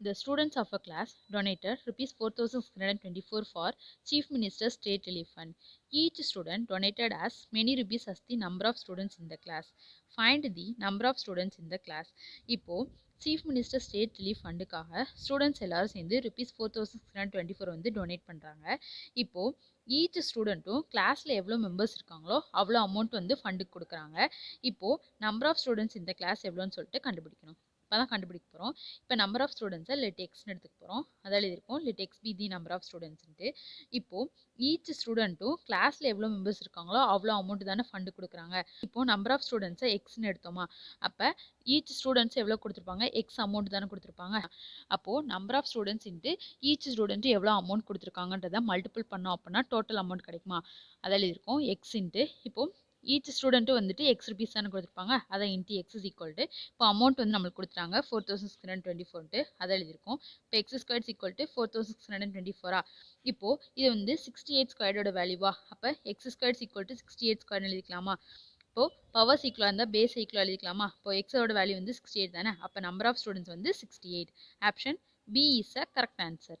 The students of a class donated rupees 4,624 for Chief Minister's State Relief Fund. Each student donated as many rupees as the number of students in the class. Find the number of students in the class. இப்போ chief minister state relief ஃபண்டுக்காக students எல்லாரும் சேர்ந்து rupees 4,624 வந்து donate பண்ணுறாங்க. இப்போது each ஸ்டூடெண்ட்டும் கிளாஸில் எவ்வளோ members இருக்காங்களோ அவ்வளோ அமௌண்ட் வந்து ஃபண்டுக்கு கொடுக்குறாங்க. இப்போது நம்பர் ஆஃப் ஸ்டூடெண்ட்ஸ் இந்த கிளாஸ் எவ்வளோன்னு சொல்லிட்டு கண்டுபிடிக்கணும். இப்போ தான் கண்டுபிடிக்க போகிறோம். இப்போ நம்பர் ஆஃப் ஸ்டூடெண்ட்ஸை லெட் எக்ஸ்னு எடுத்துக்க போகிறோம். அதான் எழுதியிருக்கோம் let x be the number of ஸ்டூடெண்ட்ஸ்ன்ட்டு. இப்போது ஈச் ஸ்டூடெண்ட்டும் கிளாஸில் எவ்வளோ மெம்பர்ஸ் இருக்காங்களோ அவ்வளோ அமௌண்ட் தானே ஃபண்டு கொடுக்குறாங்க. இப்போது நம்பர் ஆஃப் ஸ்டூடெண்ட்ஸை எக்ஸ்னு எடுத்தோமா, அப்போ ஈச் ஸ்டூடெண்ட்ஸ் எவ்வளோ கொடுத்துருப்பாங்க, எக்ஸ் அமௌண்ட் தானே கொடுத்துருப்பாங்க. அப்போது number of students into each student எவ்வளோ அமௌண்ட் கொடுத்துருக்காங்கன்றதை மல்டிபிள் பண்ணோம் அப்படின்னா டோட்டல் அமௌண்ட் கிடைக்குமா. அதை எழுதியிருக்கோம் எக்ஸ் இன்ட்டு இப்போது ஈச் ஸ்டூடெண்ட்டு வந்துட்டு எக்ஸ் ருபீஸ் தானே கொடுத்துருப்பாங்க, அதை into x is equal to இப்போ அமௌண்ட் வந்து நம்மளுக்கு கொடுத்துட்டாங்க 4,624 அதை எழுதியிருக்கோம். இப்போ எக்ஸ் ஸ்கொயர் ஈக்குவல் டு 4,624 இப்போது இது வந்து 68 ஸ்கொயரோட வேல்யூவா, அப்போ எக்ஸ் ஸ்கொயர் ஈக்குவல் டு 68 ஸ்கொயர்னு எழுதிக்கலாமா. இப்போது பவர்ஸ் ஈக்குவலாக இருந்தால் பேஸ் ஈக்குவலாக எழுதிக்கலாமா. இப்போ எக்ஸோட வேல்யூ வந்து 68 தானே, அப்போ நம்பர் ஆஃப் ஸ்டூடெண்ட்ஸ் வந்து 68. Option B is a correct answer.